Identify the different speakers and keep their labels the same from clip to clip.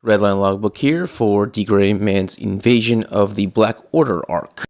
Speaker 1: Redline Logbook here for D. Gray Man's invasion of the Black Order arc.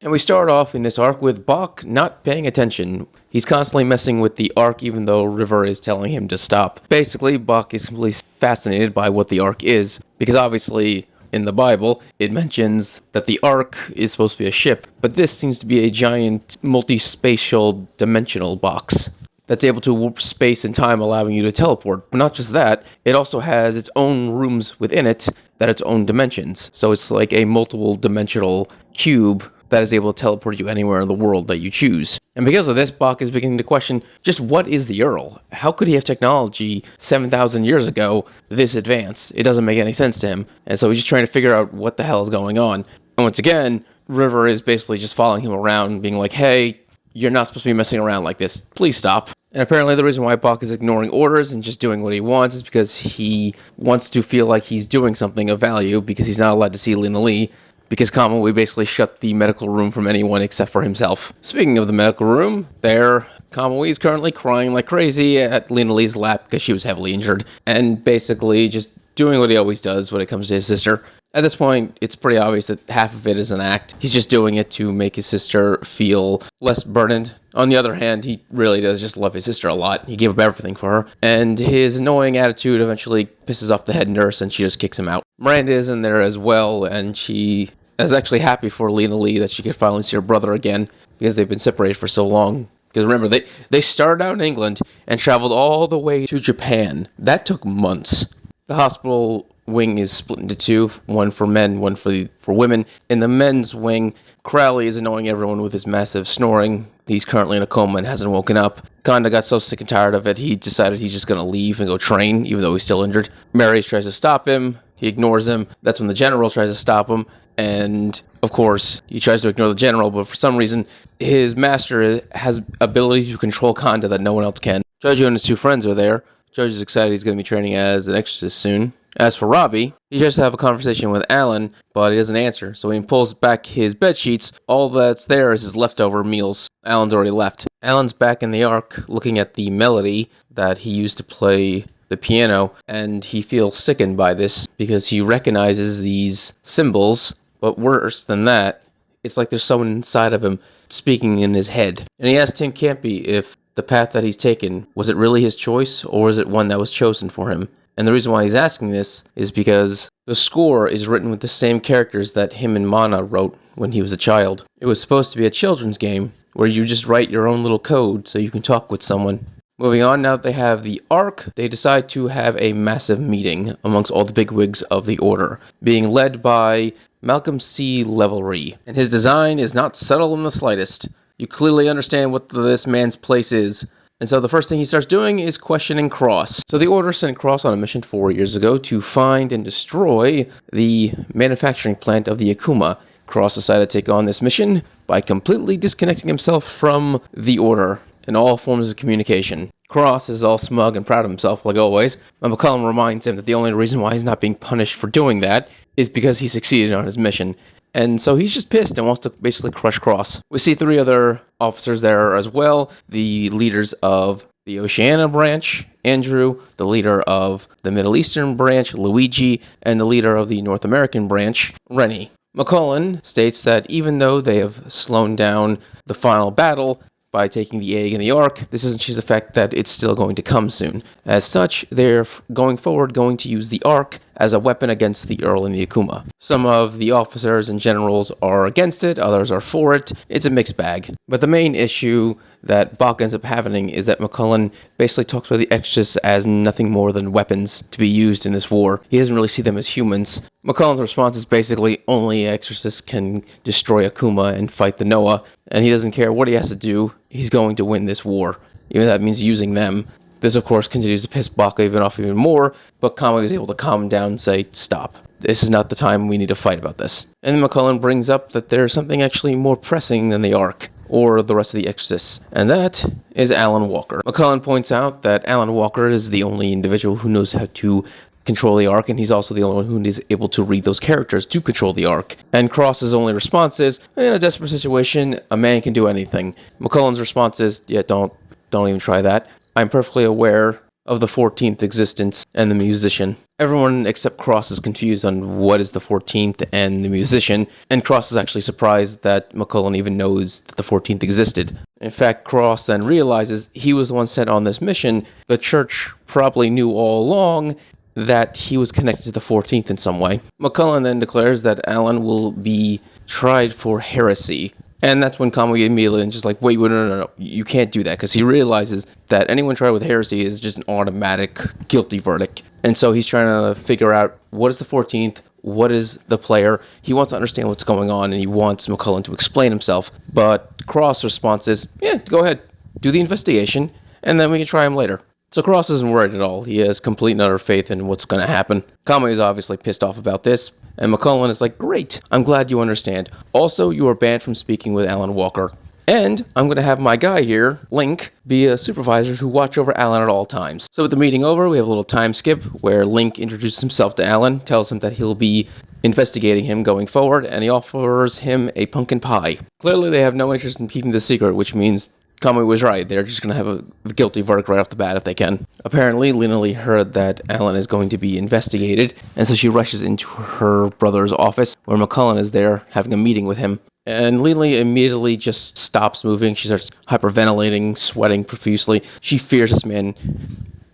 Speaker 1: And we start off in this arc with Bok not paying attention. He's constantly messing with the arc even though River is telling him to stop. Basically, Bok is completely fascinated by what the arc is, because obviously in the Bible it mentions that the ark is supposed to be a ship, but this seems to be a giant multi-spatial dimensional box that's able to warp space and time, allowing you to teleport. But not just that, it also has its own rooms within it that its own dimensions. So it's like a multiple dimensional cube that is able to teleport you anywhere in the world that you choose. And because of this, Bok is beginning to question just what is the Earl? How could he have technology 7,000 years ago this advanced? It doesn't make any sense to him. And so he's just trying to figure out what the hell is going on. And once again, River is basically just following him around, being like, hey, you're not supposed to be messing around like this. Please stop. And apparently the reason why Bok is ignoring orders and just doing what he wants is because he wants to feel like he's doing something of value, because he's not allowed to see Lena Lee, because Kamui basically shut the medical room from anyone except for himself. Speaking of the medical room, there, Kamui is currently crying like crazy at Lena Lee's lap because she was heavily injured, and basically just doing what he always does when it comes to his sister. At this point, it's pretty obvious that half of it is an act. He's just doing it to make his sister feel less burdened. On the other hand, he really does just love his sister a lot. He gave up everything for her. And his annoying attitude eventually pisses off the head nurse, and she just kicks him out. Miranda is in there as well, and she is actually happy for Lena Lee that she could finally see her brother again, because they've been separated for so long. Because remember, they started out in England and traveled all the way to Japan. That took months. The hospital wing is split into two, one for men, one for women. In the men's wing, Crowley is annoying everyone with his massive snoring. He's currently in a coma and hasn't woken up. Konda got so sick and tired of it, he decided he's just going to leave and go train, even though he's still injured. Mary tries to stop him. He ignores him. That's when the general tries to stop him. And, of course, he tries to ignore the general, but for some reason, his master has ability to control Konda that no one else can. Jojo and his two friends are there. Jojo's excited he's going to be training as an exorcist soon. As for Robbie, he tries to have a conversation with Alan, but he doesn't answer. So when he pulls back his bed sheets, all that's there is his leftover meals. Alan's already left. Alan's back in the Ark, looking at the melody that he used to play the piano, and he feels sickened by this because he recognizes these symbols, but worse than that, it's like there's someone inside of him speaking in his head. And he asks Tim Campy if the path that he's taken, was it really his choice, or was it one that was chosen for him? And the reason why he's asking this is because the score is written with the same characters that him and Mana wrote when he was a child. It was supposed to be a children's game where you just write your own little code so you can talk with someone. Moving on, now that they have the Ark, they decide to have a massive meeting amongst all the bigwigs of the Order, being led by Malcolm C. Levelry. And his design is not subtle in the slightest. You clearly understand what this man's place is. And so the first thing he starts doing is questioning Cross. So the Order sent Cross on a mission 4 years ago to find and destroy the manufacturing plant of the Akuma. Cross decided to take on this mission by completely disconnecting himself from the Order in all forms of communication. Cross is all smug and proud of himself, like always, but McCullum reminds him that the only reason why he's not being punished for doing that is because he succeeded on his mission. And so he's just pissed and wants to basically crush Cross. We see 3 other officers there as well. The leaders of the Oceania branch, Andrew, the leader of the Middle Eastern branch, Luigi, and the leader of the North American branch, Rennie. McCullen states that even though they have slowed down the final battle by taking the egg in the Ark, this doesn't change the fact that it's still going to come soon. As such, they're going to use the Ark as a weapon against the Earl and the Akuma. Some of the officers and generals are against it, others are for it. It's a mixed bag. But the main issue that Bok ends up having is that McCullen basically talks about the Exorcists as nothing more than weapons to be used in this war. He doesn't really see them as humans. McCullen's response is basically only Exorcists can destroy Akuma and fight the Noah, and he doesn't care what he has to do. He's going to win this war, even if that means using them. This, of course, continues to piss Bok off even more, but Kamui is able to calm him down and say, stop. This is not the time we need to fight about this. And then McCullen brings up that there's something actually more pressing than the Ark, or the rest of the Exorcists, and that is Alan Walker. McCullen points out that Alan Walker is the only individual who knows how to control the Ark, and he's also the only one who is able to read those characters to control the Ark. And Cross's only response is, in a desperate situation, a man can do anything. McCullen's response is, yeah, don't even try that. I'm perfectly aware of the 14th existence and the musician. Everyone except Cross is confused on what is the 14th and the musician, and Cross is actually surprised that McCullen even knows that the 14th existed. In fact, Cross then realizes he was the one sent on this mission. The church probably knew all along that he was connected to the 14th in some way. McCullen then declares that Alan will be tried for heresy. And that's when Kamui immediately is just like, wait, no, you can't do that. Because he realizes that anyone tried with heresy is just an automatic guilty verdict. And so he's trying to figure out what is the 14th, what is the player. He wants to understand what's going on, and he wants McCullen to explain himself. But Cross' response is, yeah, go ahead, do the investigation, and then we can try him later. So Cross isn't worried at all. He has complete and utter faith in what's going to happen. Kamui is obviously pissed off about this, and McCullen is like, great, I'm glad you understand. Also, you are banned from speaking with Alan Walker. And I'm going to have my guy here, Link, be a supervisor who watch over Alan at all times. So with the meeting over, we have a little time skip where Link introduces himself to Alan, tells him that he'll be investigating him going forward, and he offers him a pumpkin pie. Clearly, they have no interest in keeping the secret, which means Kamui was right. They're just going to have a guilty verdict right off the bat if they can. Apparently, Lena Lee heard that Alan is going to be investigated, and so she rushes into her brother's office, where McCullen is there having a meeting with him. And Lena Lee immediately just stops moving. She starts hyperventilating, sweating profusely. She fears this man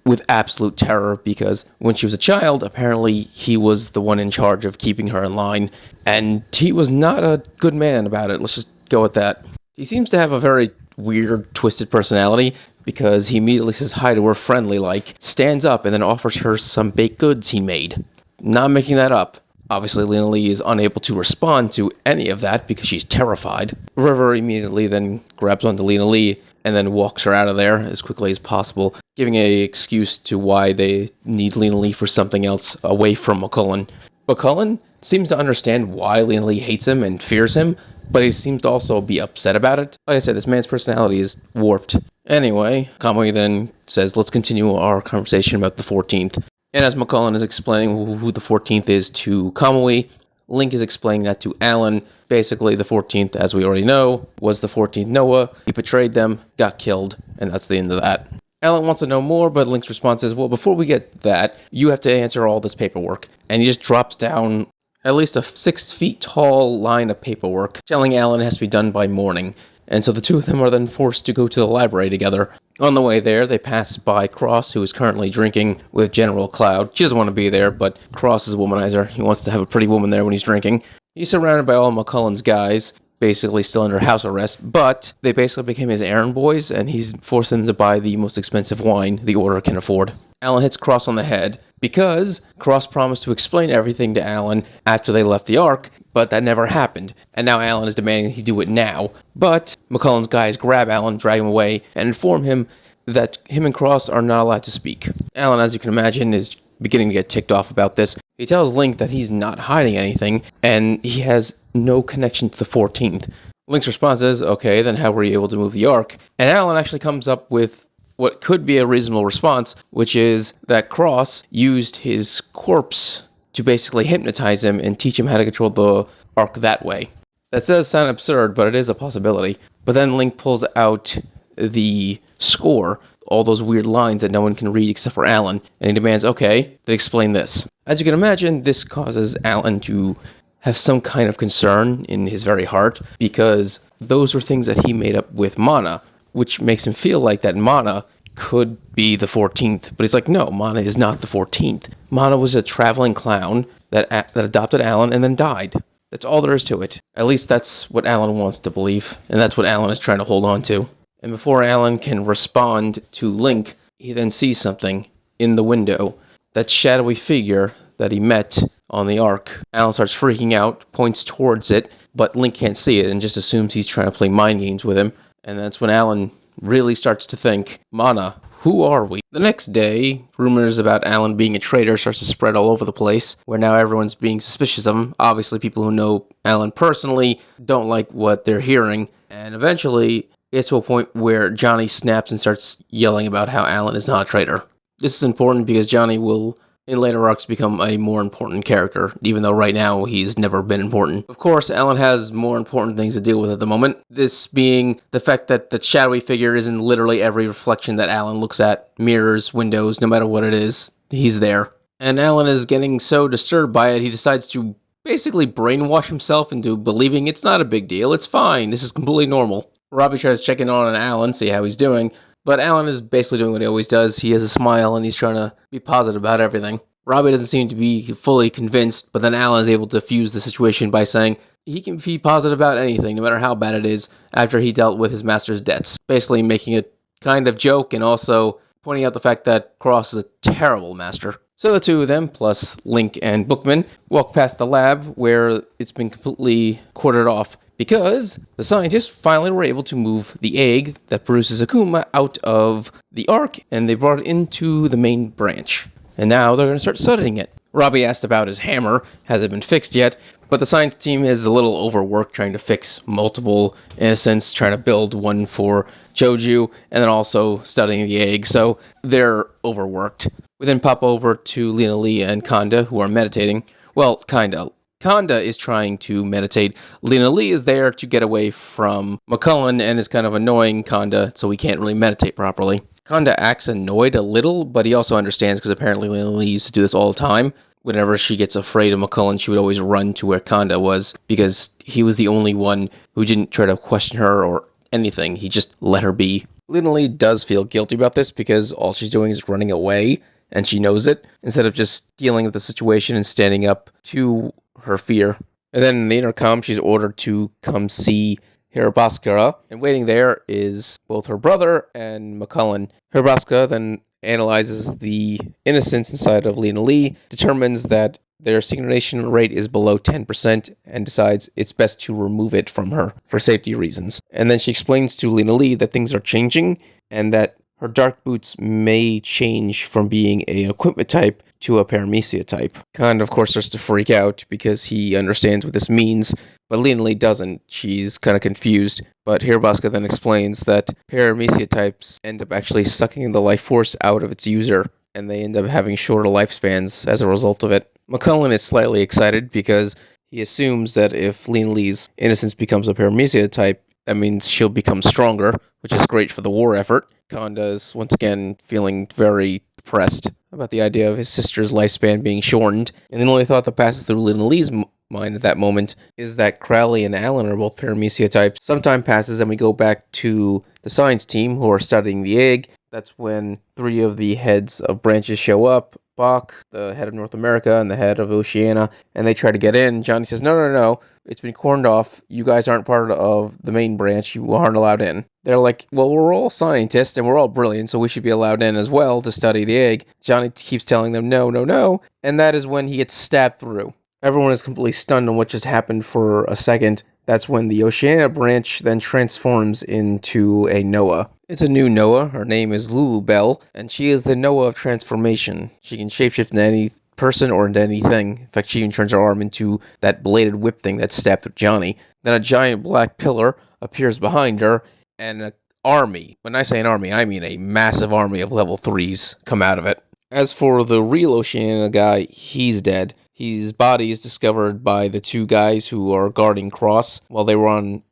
Speaker 1: with absolute terror because when she was a child, apparently he was the one in charge of keeping her in line, and he was not a good man about it. Let's just go with that. He seems to have a very weird, twisted personality because he immediately says hi to her friendly-like, stands up, and then offers her some baked goods he made. Not making that up. Obviously, Lena Lee is unable to respond to any of that because she's terrified. River immediately then grabs onto Lena Lee and then walks her out of there as quickly as possible, giving an excuse to why they need Lena Lee for something else away from McCullen. McCullen seems to understand why Lena Lee hates him and fears him, but he seems to also be upset about it. Like I said, this man's personality is warped. Anyway, Kamui then says, let's continue our conversation about the 14th. And as McCullen is explaining who the 14th is to Kamui, Link is explaining that to Alan. Basically, the 14th, as we already know, was the 14th Noah. He betrayed them, got killed, and that's the end of that. Alan wants to know more, but Link's response is, well, before we get that, you have to answer all this paperwork. And he just drops down at least a 6 feet tall line of paperwork, telling Alan it has to be done by morning. And so the two of them are then forced to go to the library together. On the way there, they pass by Cross, who is currently drinking with General Cloud. She doesn't want to be there, but Cross is a womanizer. He wants to have a pretty woman there when he's drinking. He's surrounded by all McCullen's guys, basically still under house arrest, but they basically became his errand boys, and he's forced them to buy the most expensive wine the Order can afford. Alan hits Cross on the head, because Cross promised to explain everything to Alan after they left the Ark, but that never happened, and now Alan is demanding he do it now. But McCullen's guys grab Alan, drag him away, and inform him that him and Cross are not allowed to speak. Alan, as you can imagine, is beginning to get ticked off about this. He tells Link that he's not hiding anything, and he has no connection to the 14th. Link's response is, okay, then how were you able to move the Ark? And Alan actually comes up with what could be a reasonable response, which is that Cross used his corpse to basically hypnotize him and teach him how to control the Ark that way. That does sound absurd, but it is a possibility. But then Link pulls out the score, all those weird lines that no one can read except for Alan, and he demands, okay, then explain this. As you can imagine, this causes Alan to have some kind of concern in his very heart, because those were things that he made up with Mana, which makes him feel like that Mana could be the 14th. But he's like, no, Mana is not the 14th. Mana was a traveling clown that adopted Alan and then died. That's all there is to it. At least that's what Alan wants to believe, and that's what Alan is trying to hold on to. And before Alan can respond to Link, he then sees something in the window. That shadowy figure that he met on the Ark. Alan starts freaking out, points towards it, but Link can't see it and just assumes he's trying to play mind games with him. And that's when Alan really starts to think, Mana, who are we? The next day, rumors about Alan being a traitor starts to spread all over the place, where now everyone's being suspicious of him. Obviously, people who know Alan personally don't like what they're hearing, and eventually it's to a point where Johnny snaps and starts yelling about how Alan is not a traitor. This is important because Johnny will in later arcs become a more important character, even though right now he's never been important. Of course, Alan has more important things to deal with at the moment, this being the fact that the shadowy figure is in literally every reflection that Alan looks at, mirrors, windows, no matter what it is, he's there. And Alan is getting so disturbed by it, he decides to basically brainwash himself into believing it's not a big deal, it's fine, this is completely normal. Robbie tries checking on Alan, see how he's doing, but Alan is basically doing what he always does. He has a smile and he's trying to be positive about everything. Robbie doesn't seem to be fully convinced, but then Alan is able to fuse the situation by saying he can be positive about anything, no matter how bad it is, after he dealt with his master's debts. Basically making a kind of joke and also pointing out the fact that Cross is a terrible master. So the two of them, plus Link and Bookman, walk past the lab where it's been completely quartered off, because the scientists finally were able to move the egg that produces Akuma out of the Ark, and they brought it into the main branch. And now they're going to start studying it. Robbie asked about his hammer, has it been fixed yet? But the science team is a little overworked trying to fix multiple innocents, trying to build one for Joju, and then also studying the egg, so they're overworked. We then pop over to Lena Lee and Kanda, who are meditating. Well, kinda. Kanda is trying to meditate. Lena Lee is there to get away from McCullen and is kind of annoying Kanda, so he can't really meditate properly. Kanda acts annoyed a little, but he also understands because apparently Lena Lee used to do this all the time. Whenever she gets afraid of McCullen, she would always run to where Kanda was because he was the only one who didn't try to question her or anything. He just let her be. Lena Lee does feel guilty about this because all she's doing is running away, and she knows it, instead of just dealing with the situation and standing up to her fear. And then in the intercom, she's ordered to come see Hirabaskara, and waiting there is both her brother and McCullen. Hirabaskara then analyzes the innocence inside of Lena Lee, determines that their synchronization rate is below 10%, and decides it's best to remove it from her for safety reasons. And then she explains to Lena Lee that things are changing, and that her dark boots may change from being an equipment type to a paramecia type. Khan, of course, starts to freak out because he understands what this means, but Lena Lee doesn't. She's kind of confused, but Hirabaska then explains that paramecia types end up actually sucking the life force out of its user, and they end up having shorter lifespans as a result of it. McCullen is slightly excited because he assumes that if Lena Lee's innocence becomes a paramecia type, that means she'll become stronger, which is great for the war effort. Kanda is once again feeling very depressed about the idea of his sister's lifespan being shortened, and the only thought that passes through Lena Lee's mind at that moment is that Crowley and Alan are both paramecia types. Some time passes and we go back to the science team who are studying the egg. That's when three of the heads of branches show up. Bach, the head of North America, and the head of Oceania, and they try to get in. Johnny says, no, it's been corned off. You guys aren't part of the main branch. You aren't allowed in. They're like, well, we're all scientists, and we're all brilliant, so we should be allowed in as well to study the egg. Johnny keeps telling them, no, and that is when he gets stabbed through. Everyone is completely stunned on what just happened for a second. That's when the Oceania branch then transforms into a Noah. It's a new Noah. Her name is Lulu Bell, and she is the Noah of transformation. She can shapeshift into any person or into anything. In fact, she even turns her arm into that bladed whip thing that stabbed through Johnny. Then a giant black pillar appears behind her, and an army. When I say an army, I mean a massive army of level 3s come out of it. As for the real Oceania guy, he's dead. His body is discovered by the two guys who are guarding Cross while they were on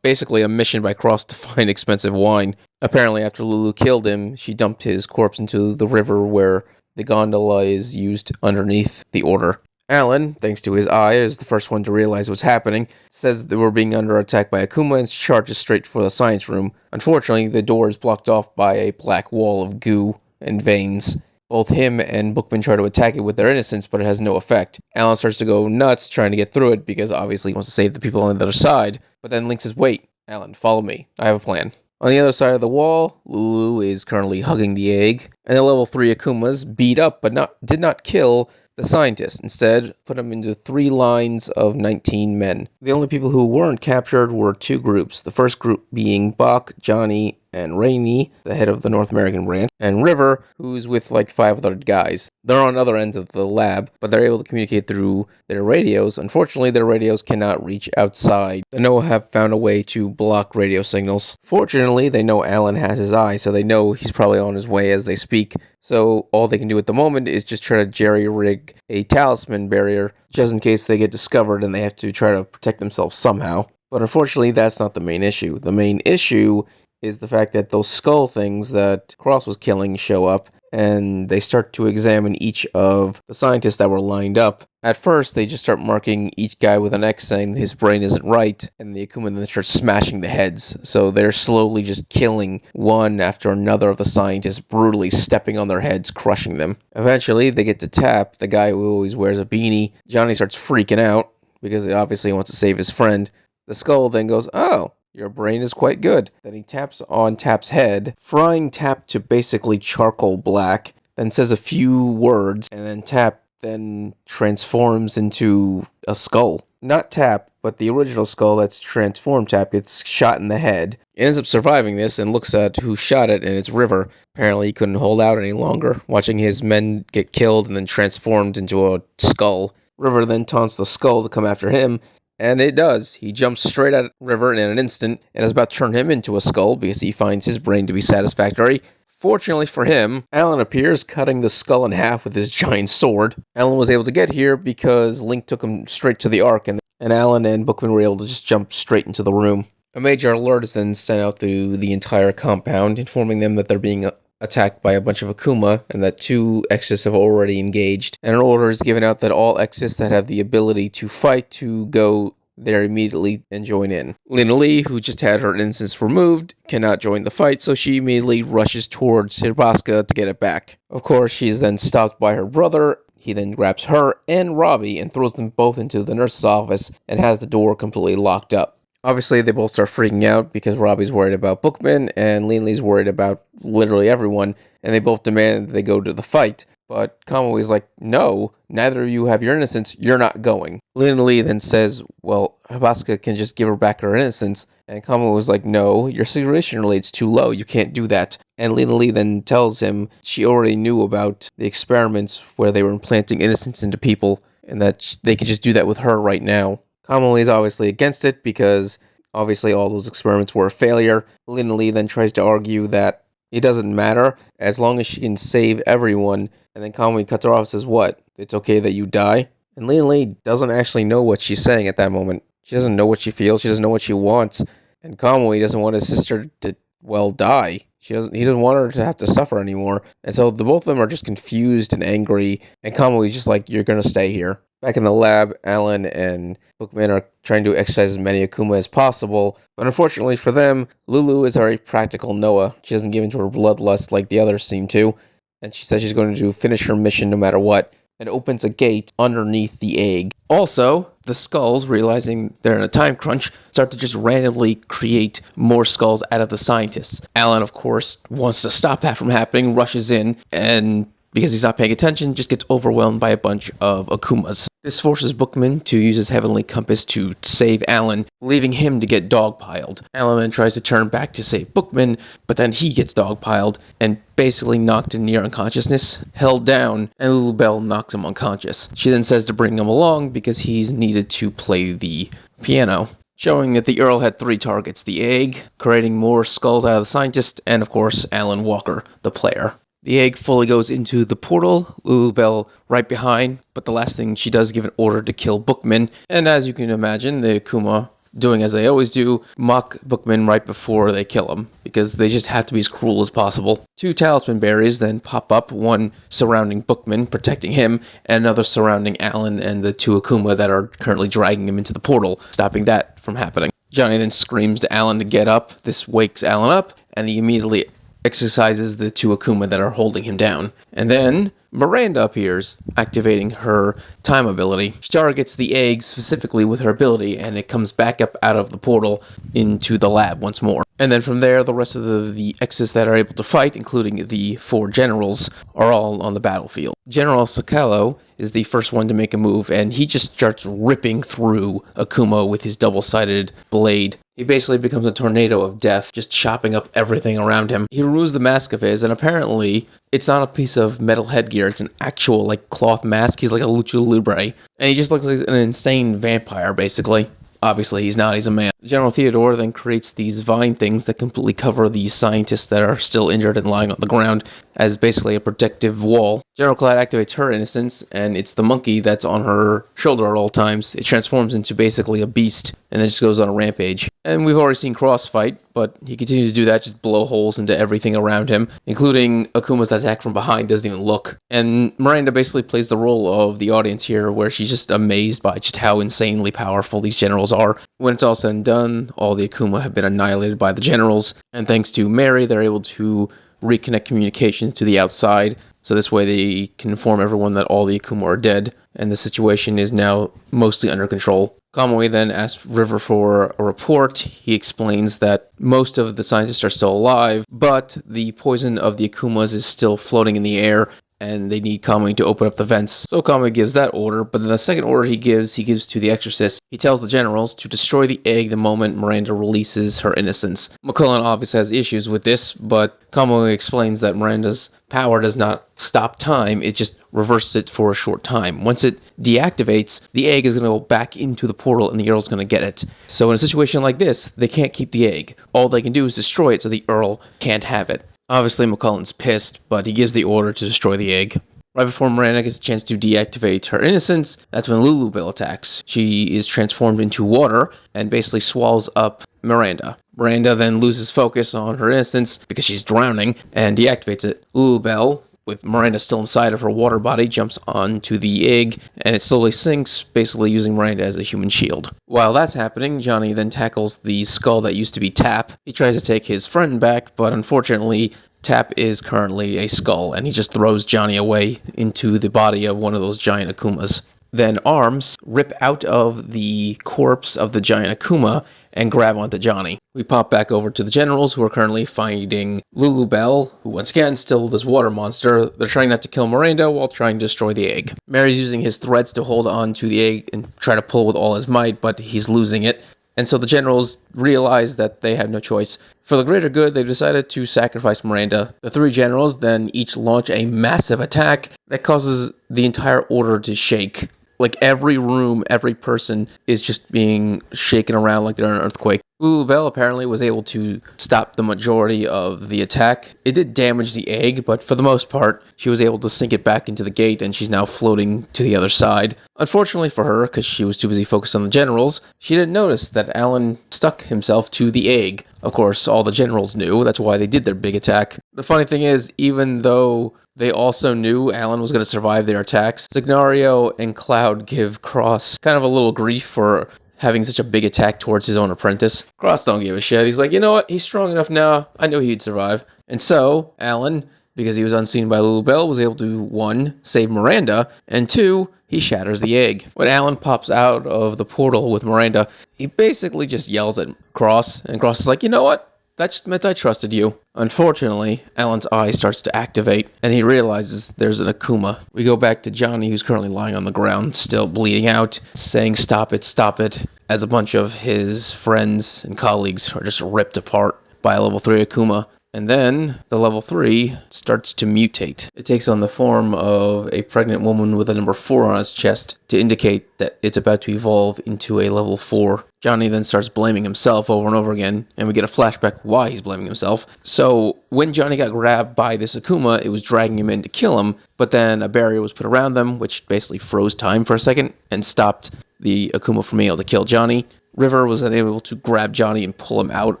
Speaker 1: basically a mission by Cross to find expensive wine. Apparently, after Lulu killed him, she dumped his corpse into the river where the gondola is used underneath the Order. Alan, thanks to his eye, is the first one to realize what's happening, says that we're being under attack by Akuma and charges straight for the science room. Unfortunately, the door is blocked off by a black wall of goo and veins. Both him and Bookman try to attack it with their innocence, but it has no effect. Alan starts to go nuts trying to get through it because obviously he wants to save the people on the other side, but then Link says, wait, Alan, follow me. I have a plan. On the other side of the wall, Lulu is currently hugging the egg, and the level 3 Akumas beat up but did not kill the scientist. Instead, put them into 3 lines of 19 men. The only people who weren't captured were 2 groups. The first group being Bach, Johnny, and Rainey, the head of the North American branch, and River, who's with like 5 other guys. They're on other ends of the lab, but they're able to communicate through their radios. Unfortunately, their radios cannot reach outside. The Noah have found a way to block radio signals. Fortunately, they know Alan has his eye, so they know he's probably on his way as they speak. So all they can do at the moment is just try to jerry-rig a talisman barrier, just in case they get discovered and they have to try to protect themselves somehow. But unfortunately, that's not the main issue. The main issue is the fact that those skull things that Cross was killing show up, and they start to examine each of the scientists that were lined up. At first, they just start marking each guy with an X, saying his brain isn't right, and the Akuma then start smashing the heads. So they're slowly just killing one after another of the scientists, brutally stepping on their heads, crushing them. Eventually, they get to Tap, the guy who always wears a beanie. Johnny starts freaking out, because he obviously wants to save his friend. The skull then goes, "Oh, your brain is quite good." Then he taps on Tap's head, frying Tap to basically charcoal black, then says a few words, and then Tap then transforms into a skull. Not Tap, but the original skull that's transformed Tap gets shot in the head. He ends up surviving this and looks at who shot it, and it's River. Apparently he couldn't hold out any longer, watching his men get killed and then transformed into a skull. River then taunts the skull to come after him, and it does. He jumps straight at River in an instant and is about to turn him into a skull because he finds his brain to be satisfactory. Fortunately for him, Alan appears, cutting the skull in half with his giant sword. Alan was able to get here because Link took him straight to the Ark, and Alan and Bookman were able to just jump straight into the room. A major alert is then sent out through the entire compound, informing them that they're being attacked by a bunch of Akuma, and that 2 Exis have already engaged. And an order is given out that all Exis that have the ability to fight to go there immediately and join in. Lina Lee, who just had her innocence removed, cannot join the fight, so she immediately rushes towards Hiroshika to get it back. Of course, she is then stopped by her brother. He then grabs her and Robbie and throws them both into the nurse's office and has the door completely locked up. Obviously, they both start freaking out because Robbie's worried about Bookman and Lina Lee's worried about literally everyone, and they both demand that they go to the fight. But Kamui's like, "No, neither of you have your innocence, you're not going." Lina Lee then says, well, Hiroshika can just give her back her innocence, and Kamui was like, "No, your situation rate's too low, you can't do that." And Lina Lee then tells him she already knew about the experiments where they were implanting innocence into people, and that they could just do that with her right now. Kamui is obviously against it because obviously all those experiments were a failure. Lina Lee then tries to argue that it doesn't matter as long as she can save everyone. And then Kamui cuts her off and says, "What? It's okay that you die?" And Lina Lee doesn't actually know what she's saying at that moment. She doesn't know what she feels. She doesn't know what she wants. And Kamui doesn't want his sister to, well, die. He doesn't want her to have to suffer anymore. And so the both of them are just confused and angry. And Kamui's just like, "You're going to stay here." Back in the lab, Alan and Bookman are trying to exercise as many Akuma as possible, but unfortunately for them, Lulu is a very practical Noah. She doesn't give into her bloodlust like the others seem to, and she says she's going to finish her mission no matter what, and opens a gate underneath the egg. Also, the skulls, realizing they're in a time crunch, start to just randomly create more skulls out of the scientists. Alan, of course, wants to stop that from happening, rushes in, and because he's not paying attention, just gets overwhelmed by a bunch of Akumas. This forces Bookman to use his heavenly compass to save Alan, leaving him to get dogpiled. Alan then tries to turn back to save Bookman, but then he gets dogpiled and basically knocked in near unconsciousness, held down, and Lulu Bell knocks him unconscious. She then says to bring him along because he's needed to play the piano, showing that the Earl had 3 targets: the egg, creating more skulls out of the scientist, and of course Alan Walker, the player. The egg fully goes into the portal, Lulu Bell right behind, but the last thing she does is give an order to kill Bookman, and as you can imagine, the Akuma, doing as they always do, mock Bookman right before they kill him, because they just have to be as cruel as possible. 2 talisman berries then pop up, one surrounding Bookman, protecting him, and another surrounding Alan and the 2 Akuma that are currently dragging him into the portal, stopping that from happening. Johnny then screams to Alan to get up. This wakes Alan up, and he immediately exercises the 2 Akuma that are holding him down. And then Miranda appears, activating her time ability. She targets the egg specifically with her ability, and it comes back up out of the portal into the lab once more. And then from there, the rest of the X's that are able to fight, including the 4 generals, are all on the battlefield. General Sakalo is the first one to make a move, and he just starts ripping through Akuma with his double-sided blade. He basically becomes a tornado of death, just chopping up everything around him. He removes the mask of his, and apparently it's not a piece of metal headgear, it's an actual, cloth mask. He's like a lucha libre, and he just looks like an insane vampire, basically. Obviously, he's not. He's a man. General Theodore then creates these vine things that completely cover the scientists that are still injured and lying on the ground as basically a protective wall. General Clad activates her innocence, and it's the monkey that's on her shoulder at all times. It transforms into basically a beast, and then just goes on a rampage. And we've already seen Cross fight, but he continues to do that, just blow holes into everything around him, including Akuma's attack from behind doesn't even look. And Miranda basically plays the role of the audience here, where she's just amazed by just how insanely powerful these generals are. When it's all said and done, all the Akuma have been annihilated by the generals, and thanks to Mary, they're able to reconnect communications to the outside, so this way they can inform everyone that all the Akuma are dead, and the situation is now mostly under control. Kamui then asks River for a report. He explains that most of the scientists are still alive, but the poison of the Akumas is still floating in the air, and they need Kamui to open up the vents. So Kamui gives that order, but then the second order he gives to the Exorcist. He tells the generals to destroy the egg the moment Miranda releases her innocence. McClellan obviously has issues with this, but Kamui explains that Miranda's power does not stop time, it just reverses it for a short time. Once it deactivates, the egg is going to go back into the portal and the Earl's going to get it. So in a situation like this, they can't keep the egg. All they can do is destroy it so the Earl can't have it. Obviously, McClellan's pissed, but he gives the order to destroy the egg. Right before Miranda gets a chance to deactivate her innocence, that's when Lulubelle attacks. She is transformed into water and basically swallows up Miranda. Miranda then loses focus on her innocence because she's drowning and deactivates it. Lulubelle, with Miranda still inside of her water body, jumps onto the egg, and it slowly sinks, basically using Miranda as a human shield. While that's happening, Johnny then tackles the skull that used to be Tap. He tries to take his friend back, but unfortunately, Tap is currently a skull, and he just throws Johnny away into the body of one of those giant Akumas. Then Arms rip out of the corpse of the giant Akuma and grab onto Johnny. We pop back over to the generals, who are currently fighting Lulubelle, who once again still this water monster. They're trying not to kill Miranda while trying to destroy the egg. Mary's using his threads to hold on to the egg and try to pull with all his might, but he's losing it. And so the generals realize that they have no choice. For the greater good, they've decided to sacrifice Miranda. The 3 generals then each launch a massive attack that causes the entire order to shake. Like every room, every person is just being shaken around like they're in an earthquake. Lulubelle apparently was able to stop the majority of the attack. It did damage the egg, but for the most part, she was able to sink it back into the gate, and she's now floating to the other side. Unfortunately for her, because she was too busy focused on the generals, she didn't notice that Alan stuck himself to the egg. Of course, all the generals knew. That's why they did their big attack. The funny thing is, even though they also knew Alan was going to survive their attacks, Signario and Cloud give Cross kind of a little grief for having such a big attack towards his own apprentice. Cross don't give a shit. He's like, you know what? He's strong enough now. I knew he'd survive. And so, Alan, because he was unseen by Lulubelle, was able to, 1, save Miranda, and 2, he shatters the egg. When Alan pops out of the portal with Miranda, he basically just yells at Cross, and Cross is like, you know what? That just meant I trusted you. Unfortunately, Alan's eye starts to activate, and he realizes there's an Akuma. We go back to Johnny, who's currently lying on the ground, still bleeding out, saying, stop it, as a bunch of his friends and colleagues are just ripped apart by a level 3 Akuma. And then the level 3 starts to mutate. It takes on the form of a pregnant woman with a number 4 on its chest to indicate that it's about to evolve into a level 4. Johnny then starts blaming himself over and over again, and we get a flashback why he's blaming himself. So when Johnny got grabbed by this Akuma, it was dragging him in to kill him, but then a barrier was put around them, which basically froze time for a second and stopped the Akuma from being able to kill Johnny. River was then able to grab Johnny and pull him out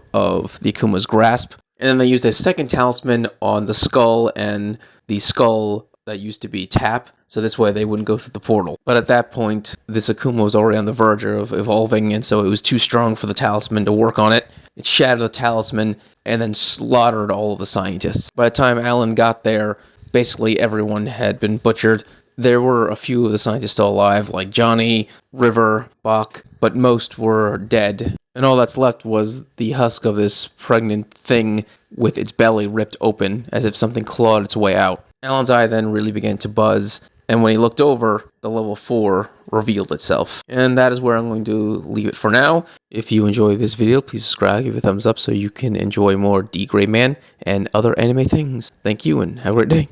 Speaker 1: of the Akuma's grasp. And then they used a second talisman on the skull and the skull that used to be Tap, so this way they wouldn't go through the portal. But at that point, this Akuma was already on the verge of evolving, and so it was too strong for the talisman to work on it. It shattered the talisman and then slaughtered all of the scientists. By the time Alan got there, basically everyone had been butchered. There were a few of the scientists still alive, like Johnny, River, Bach, but most were dead. And all that's left was the husk of this pregnant thing with its belly ripped open, as if something clawed its way out. Alan's eye then really began to buzz, and when he looked over, the level 4 revealed itself. And that is where I'm going to leave it for now. If you enjoyed this video, please subscribe, give it a thumbs up so you can enjoy more D. Gray Man and other anime things. Thank you, and have a great day.